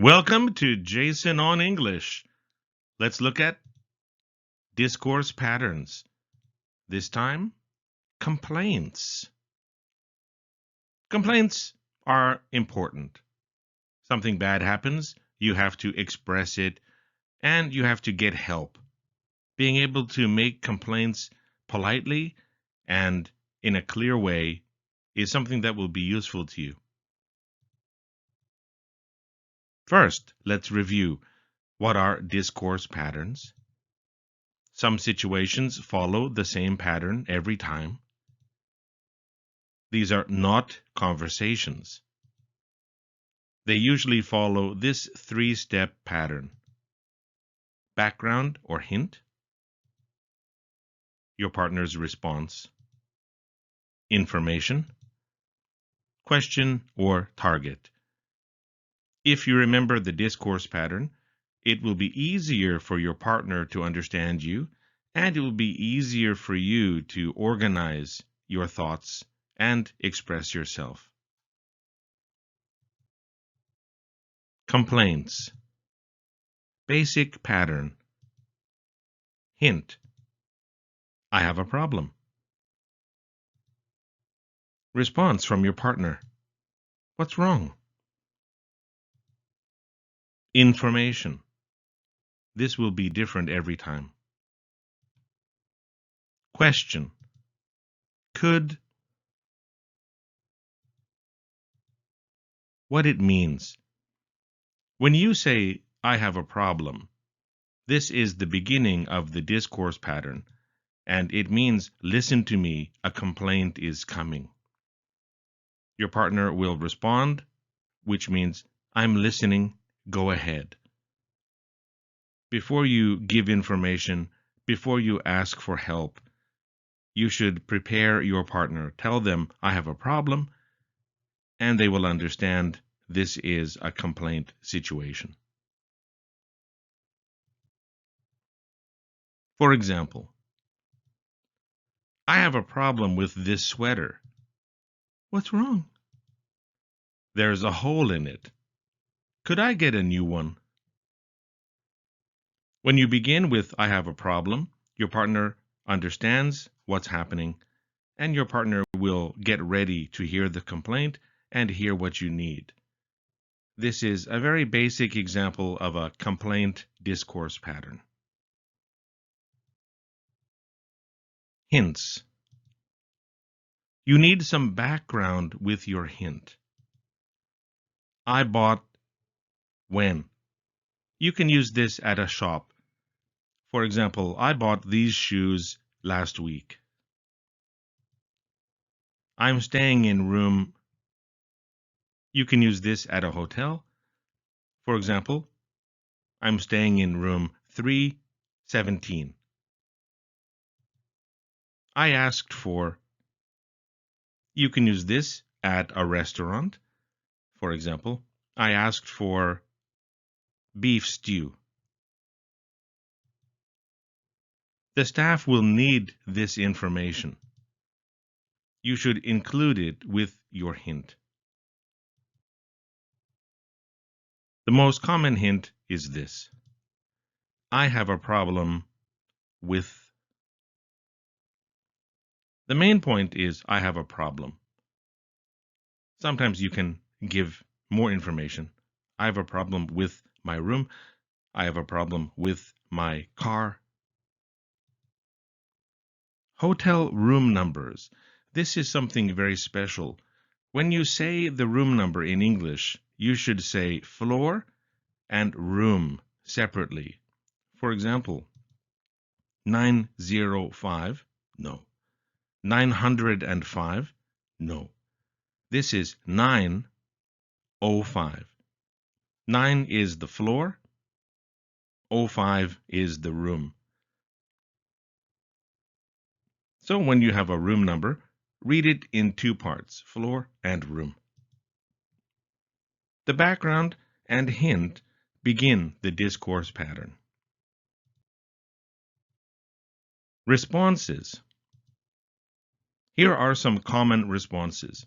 Welcome to Jason on English. Let's look at discourse patterns. This time, complaints. Complaints are important. Something bad happens, you have to express it, and you have to get help. Being able to make complaints politely and in a clear way is something that will be useful to you. First, let's review what are discourse patterns. Some situations follow the same pattern every time. These are not conversations. They usually follow this three-step pattern: background or hint, your partner's response, information, question or target. If you remember the discourse pattern, it will be easier for your partner to understand you, and it will be easier for you to organize your thoughts and express yourself. Complaints. Basic pattern. Hint: I have a problem. Response from your partner: what's wrong? Information. This will be different every time. Question: could. What it means. When you say, I have a problem, this is the beginning of the discourse pattern, and it means, listen to me, a complaint is coming. Your partner will respond, which means, I'm listening, go ahead. Before you give information, before you ask for help, you should prepare your partner. Tell them, I have a problem, and they will understand this is a complaint situation. For example, I have a problem with this sweater. What's wrong? There's a hole in it. Could I get a new one? When you begin with I have a problem, your partner understands what's happening, and your partner will get ready to hear the complaint and hear what you need. This is a very basic example of a complaint discourse pattern. Hints. You need some background with your hint. I bought when. You can use this at a shop. For example, I bought these shoes last week. I'm staying in room. You can use this at a hotel. For example, I'm staying in room 317. I asked for. You can use this at a restaurant. For example, I asked for beef stew. The staff will need this information. You should include it with your hint. The most common hint is this: I have a problem with. The main point is I have a problem. Sometimes you can give more information. I have a problem with my room. I have a problem with my car. Hotel room numbers. This is something very special. When you say the room number in English, you should say floor and room separately. For example, 905, no. 905, no. This is 905. 9 is the floor, 05 is the room. So when you have a room number, read it in two parts, floor and room. The background and hint begin the discourse pattern. Responses. Here are some common responses.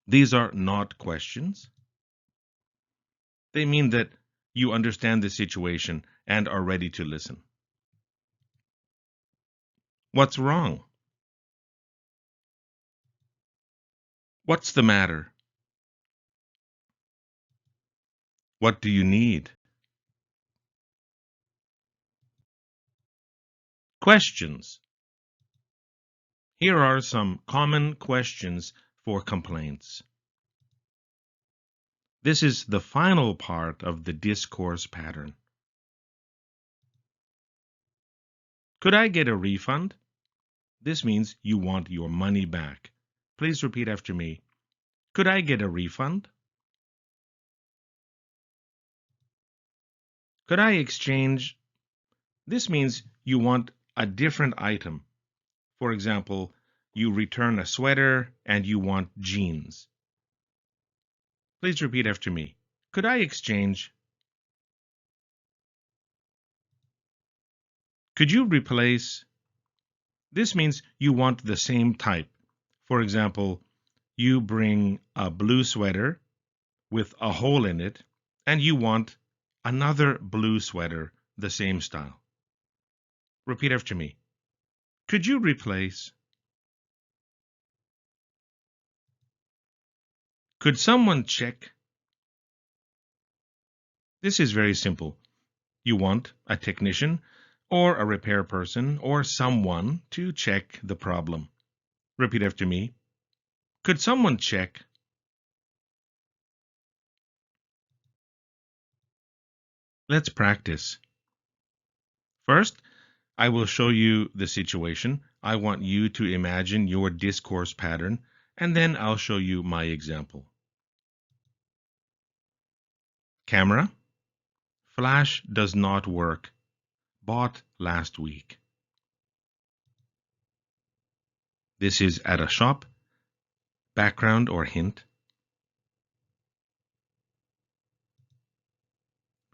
These are not questions. They mean that you understand the situation and are ready to listen. What's wrong? What's the matter? What do you need? Questions. Here are some common questions for complaints. This is the final part of the discourse pattern. Could I get a refund? This means you want your money back. Please repeat after me. Could I get a refund? Could I exchange? This means you want a different item. For example, you return a sweater and you want jeans. Please repeat after me. Could I exchange? Could you replace? This means you want the same type. For example, you bring a blue sweater with a hole in it and you want another blue sweater, the same style. Repeat after me. Could you replace? Could someone check? This is very simple. You want a technician or a repair person or someone to check the problem. Repeat after me. Could someone check? Let's practice. First, I will show you the situation. I want you to imagine your discourse pattern, and then I'll show you my example. Camera. Flash does not work. Bought last week. This is at a shop. Background or hint.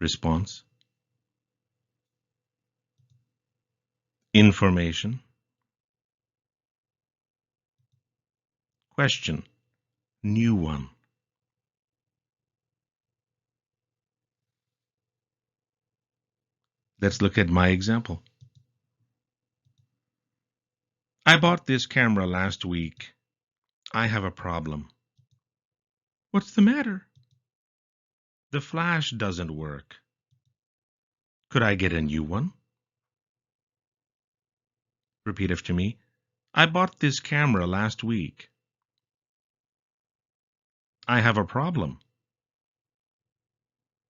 Response. Information. Question. New one. Let's look at my example. I bought this camera last week. I have a problem. What's the matter? The flash doesn't work. Could I get a new one? Repeat after me. I bought this camera last week. I have a problem.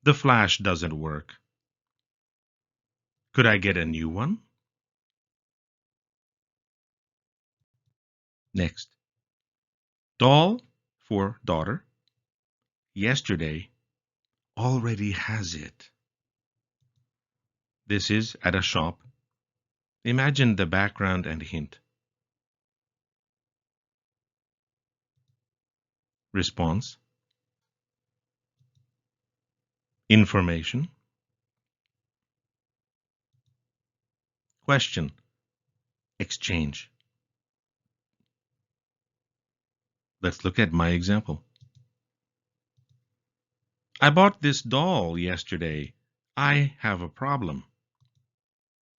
The flash doesn't work. Could I get a new one? Next. Doll for daughter. Yesterday already has it. This is at a shop. Imagine the background and hint. Response. Information. Question. Exchange. Let's look at my example. I bought this doll yesterday. I have a problem.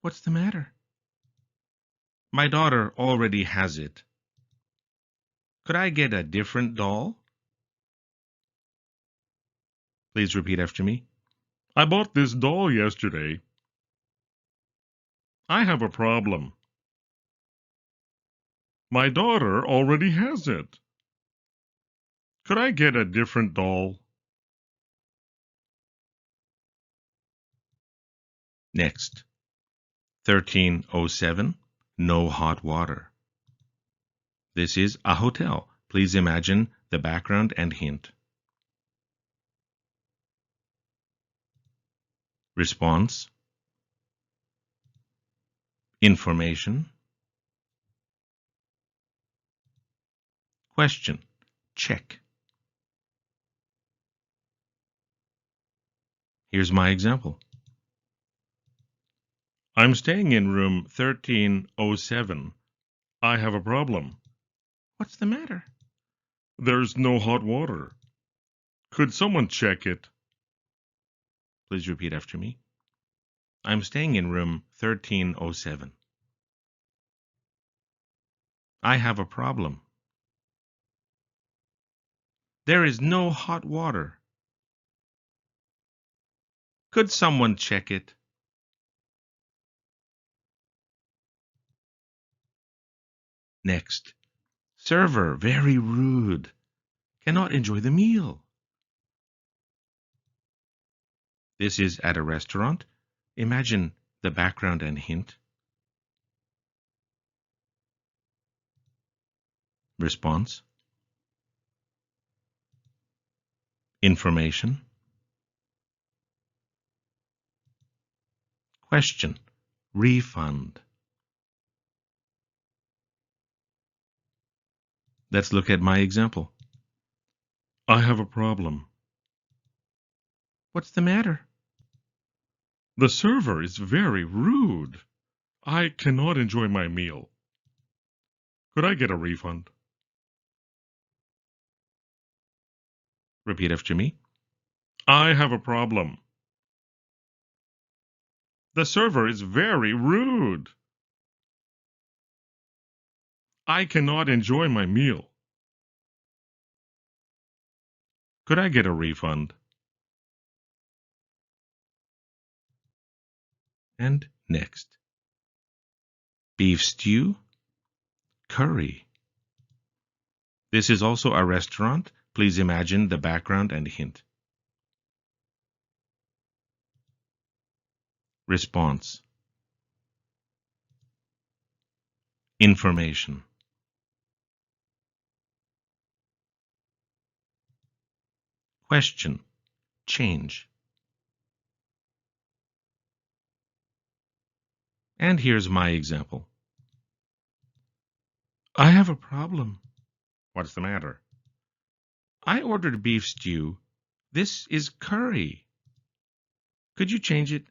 What's the matter? My daughter already has it. Could I get a different doll? Please repeat after me. I bought this doll yesterday. I have a problem. My daughter already has it. Could I get a different doll? Next. 1307. No hot water. This is a hotel. Please imagine the background and hint. Response. Information. Question. Check. Here's my example. I'm staying in room 1307. I have a problem. What's the matter? There's no hot water. Could someone check it? Please repeat after me. I'm staying in room 1307. I have a problem. There is no hot water. Could someone check it? Next. Server, very rude. Cannot enjoy the meal. This is at a restaurant. Imagine the background and hint. Response. Information. Question. Refund. Let's look at my example. I have a problem. What's the matter? The server is very rude. I cannot enjoy my meal. Could I get a refund? Repeat after me. I have a problem. The server is very rude. I cannot enjoy my meal. Could I get a refund? And next. Beef stew, curry. This is also a restaurant. Please imagine the background and hint. Response. Information. Question. Change. And here's my example. I have a problem. What's the matter? I ordered beef stew. This is curry. Could you change it?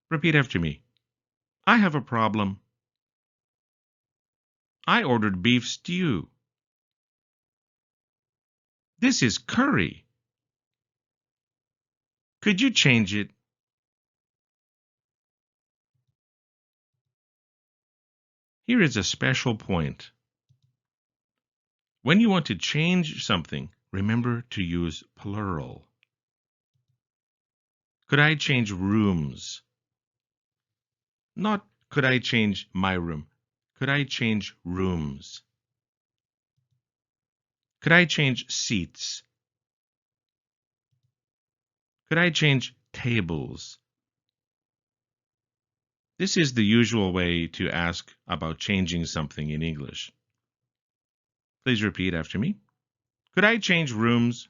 Repeat after me. I have a problem. I ordered beef stew. This is curry. Could you change it? Here is a special point. When you want to change something, remember to use plural. Could I change rooms? Not could I change my room. Could I change rooms? Could I change seats? Could I change tables? This is the usual way to ask about changing something in English. Please repeat after me. Could I change rooms?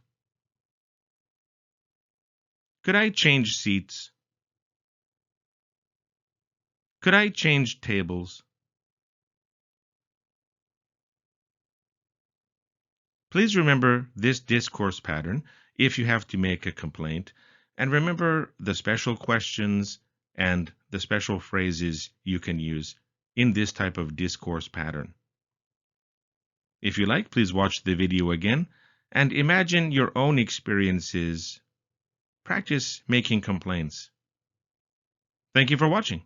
Could I change seats? Could I change tables? Please remember this discourse pattern if you have to make a complaint, and remember the special questions and the special phrases you can use in this type of discourse pattern. If you like, please watch the video again and imagine your own experiences. Practice making complaints. Thank you for watching.